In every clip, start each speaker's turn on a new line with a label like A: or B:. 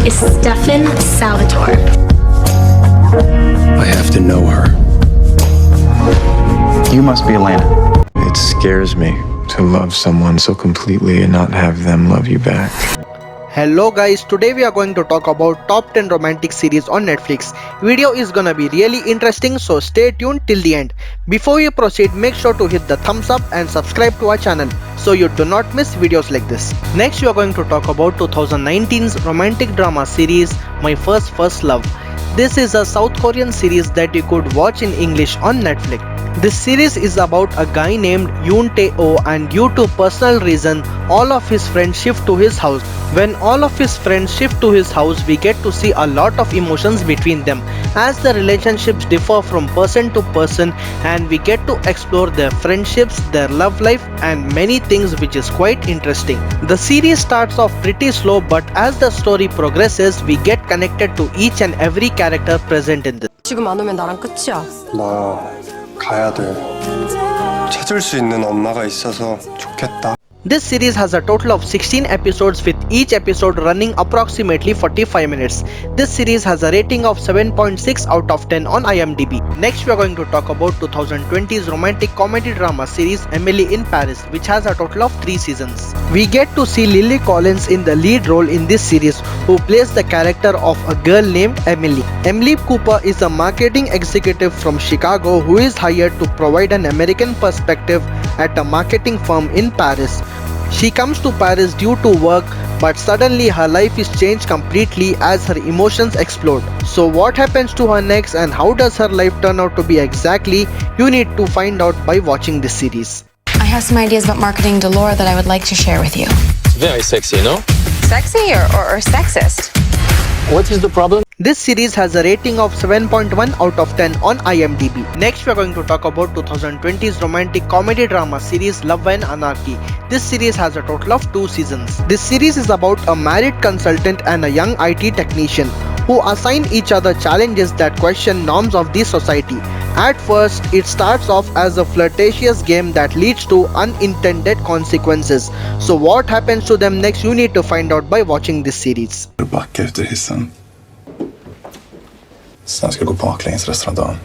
A: is Stefan Salvatore.
B: I have to know her.
C: You must be Elena.
B: It scares me to love someone so completely and not have them love you back.
D: Hello guys, today we are going to talk about top 10 romantic series on Netflix. Video is gonna be really interesting, so stay tuned till the end. Before we proceed, make sure to hit the thumbs up and subscribe to our channel so you do not miss videos like this. Next we are going to talk about 2019's romantic drama series My First Love. This is a South Korean series that you could watch in English on Netflix. This series is about a guy named Yoon Tae-oh, and due to personal reason, all of his friends shift to his house. When all of his friends shift to his house, we get to see a lot of emotions between them as the relationships differ from person to person, and we get to explore their friendships, their love life and many things, which is quite interesting. The series starts off pretty slow, but as the story progresses, we get connected to each and every character present in this.
E: 지금 안 오면 나랑 끝이야.
F: 나 가야 돼. 찾을 수 있는 엄마가 있어서 좋겠다.
D: This series has a total of 16 episodes, with each episode running approximately 45 minutes. This series has a rating of 7.6 out of 10 on IMDb. Next we are going to talk about 2020's romantic comedy drama series Emily in Paris, which has a total of 3 seasons. We get to see Lily Collins in the lead role in this series, who plays the character of a girl named Emily. Emily Cooper is a marketing executive from Chicago who is hired to provide an American perspective at a marketing firm in Paris. She comes to Paris due to work, but suddenly her life is changed completely as her emotions explode. So what happens to her next and how does her life turn out to be exactly? You need to find out by watching this series.
G: I have some ideas about marketing to Laura that I would like to share with you.
H: Very sexy, no?
G: Sexy or sexist?
H: What is the problem?
D: This series has a rating of 7.1 out of 10 on IMDb. Next we are going to talk about 2020's romantic comedy drama series Love and Anarchy. This series has a total of 2 seasons. This series is about a married consultant and a young IT technician who assign each other challenges that question norms of the society. At first, it starts off as a flirtatious game that leads to unintended consequences. So what happens to them next, you need to find out by watching this series.
I: Backa ut ur hissen. Sen ska gå baklänges resten av dagen.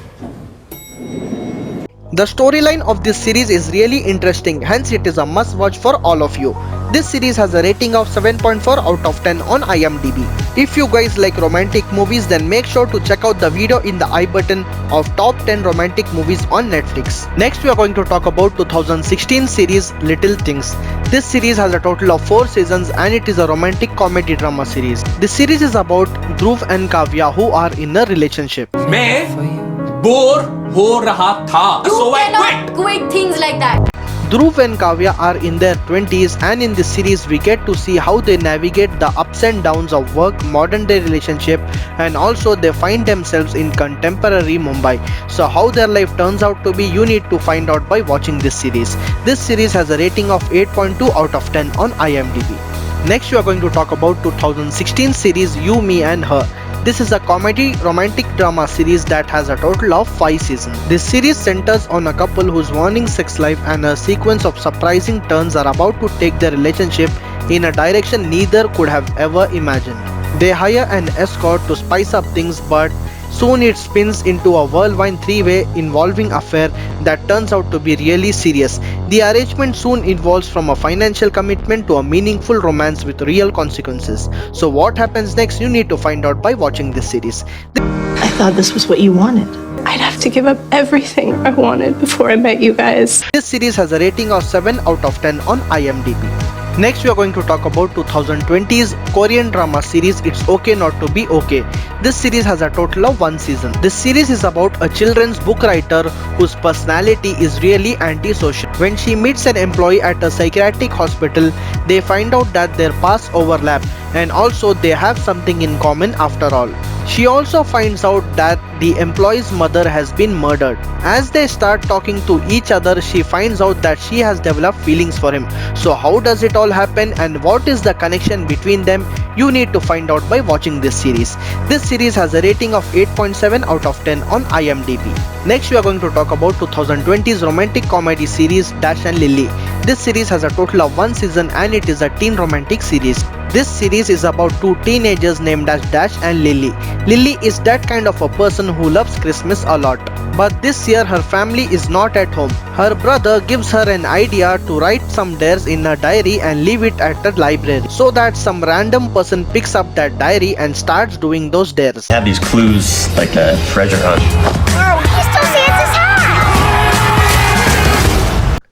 D: The storyline of this series is really interesting, hence it is a must watch for all of you. This series has a rating of 7.4 out of 10 on IMDb. If you guys like romantic movies, then make sure to check out the video in the I button of top 10 romantic movies on Netflix. Next we are going to talk about 2016 series Little Things. This series has a total of 4 seasons and it is a romantic comedy drama series. This series is about Dhruv and Kavya, who are in a relationship.
H: मैं bore हो रहा था, so I quit.
A: Quit things like that.
D: Dhruv and Kavya are in their 20s, and in this series we get to see how they navigate the ups and downs of work, modern day relationship, and also they find themselves in contemporary Mumbai. So how their life turns out to be, you need to find out by watching this series. This series has a rating of 8.2 out of 10 on IMDb. Next we are going to talk about 2016 series You, Me and Her. This is a comedy romantic drama series that has a total of 5 seasons. This series centers on a couple whose waning sex life and a sequence of surprising turns are about to take their relationship in a direction neither could have ever imagined. They hire an escort to spice up things, but soon it spins into a whirlwind 3-way involving affair that turns out to be really serious. The arrangement soon evolves from a financial commitment to a meaningful romance with real consequences. So what happens next, you need to find out by watching this series.
J: I thought this was what you wanted. I'd have to give up everything I wanted before I met you guys.
D: This series has a rating of 7 out of 10 on IMDb. Next we are going to talk about 2020's Korean drama series It's Okay Not to Be Okay. This series has a total of 1 season. This series is about a children's book writer whose personality is really antisocial. When she meets an employee at a psychiatric hospital, they find out that their paths overlap and also they have something in common after all. She also finds out that the employee's mother has been murdered. As they start talking to each other, she finds out that she has developed feelings for him. So how does it all happen and what is the connection between them? You need to find out by watching this series. This series has a rating of 8.7 out of 10 on IMDb. Next we are going to talk about 2020's romantic comedy series Dash and Lily. This series has a total of 1 season and it is a teen romantic series. This series is about two teenagers named as Dash and Lily. Lily is that kind of a person who loves Christmas a lot. But this year her family is not at home. Her brother gives her an idea to write some dares in a diary and leave it at the library so that some random person picks up that diary and starts doing those dares.
C: Have these clues like a treasure hunt.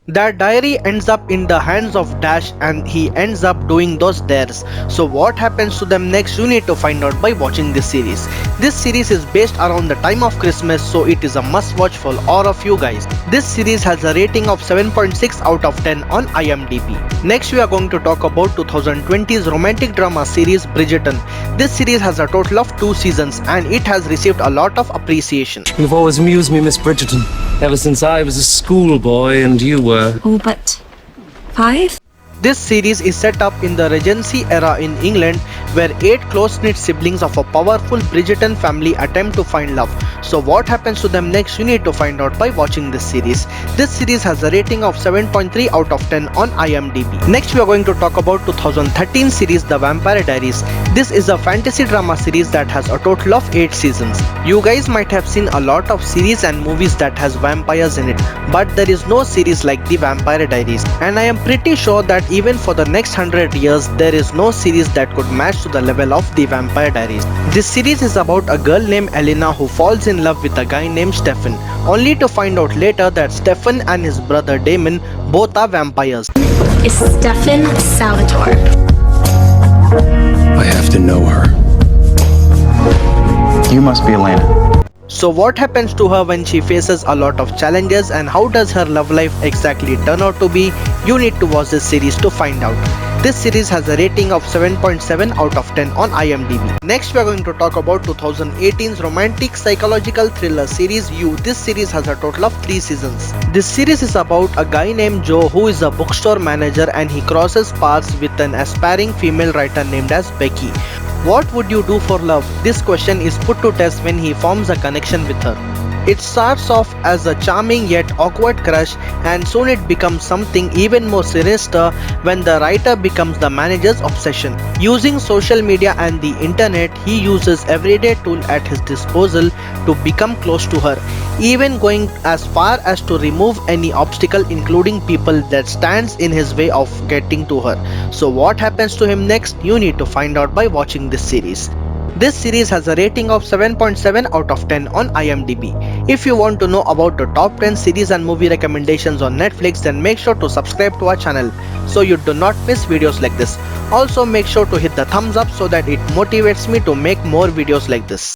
D: That diary ends up in the hands of Dash and he ends up doing those dares. So what happens to them next, you need to find out by watching this series. This series is based around the time of Christmas, so it is a must watch for all of you guys. This series has a rating of 7.6 out of 10 on IMDb. Next we are going to talk about 2020's romantic drama series Bridgerton. This series has a total of 2 seasons and it has received a lot of appreciation.
E: You've always amused me, Miss Bridgerton, ever since I was a schoolboy and you were...
G: Oh, but 5?
D: This series is set up in the Regency era in England, where 8 close-knit siblings of a powerful Bridgerton family attempt to find love. So what happens to them next, you need to find out by watching this series. This series has a rating of 7.3 out of 10 on IMDb. Next we are going to talk about 2013 series The Vampire Diaries. This is a fantasy drama series that has a total of 8 seasons. You guys might have seen a lot of series and movies that has vampires in it, but there is no series like The Vampire Diaries, and I am pretty sure that even for the next 100 years there is no series that could match to the level of The Vampire Diaries. This series is about a girl named Elena who falls in love with a guy named Stefan, only to find out later that Stefan and his brother Damon both are vampires.
A: Is Stefan Salvatore.
I: I have to know her.
B: You must be Elena.
D: So what happens to her when she faces a lot of challenges, and how does her love life exactly turn out to be? You need to watch this series to find out. This series has a rating of 7.7 out of 10 on IMDb. Next we are going to talk about 2018's romantic psychological thriller series You. This series has a total of 3 seasons. This series is about a guy named Joe who is a bookstore manager and he crosses paths with an aspiring female writer named as Becky. What would you do for love? This question is put to test when he forms a connection with her. It starts off as a charming yet awkward crush, and soon it becomes something even more sinister when the writer becomes the manager's obsession. Using social media and the internet, he uses everyday tool at his disposal to become close to her, even going as far as to remove any obstacle including people that stands in his way of getting to her. So what happens to him next? You need to find out by watching this series. This series has a rating of 7.7 out of 10 on IMDb. If you want to know about the top 10 series and movie recommendations on Netflix, then make sure to subscribe to our channel so you do not miss videos like this. Also make sure to hit the thumbs up so that it motivates me to make more videos like this.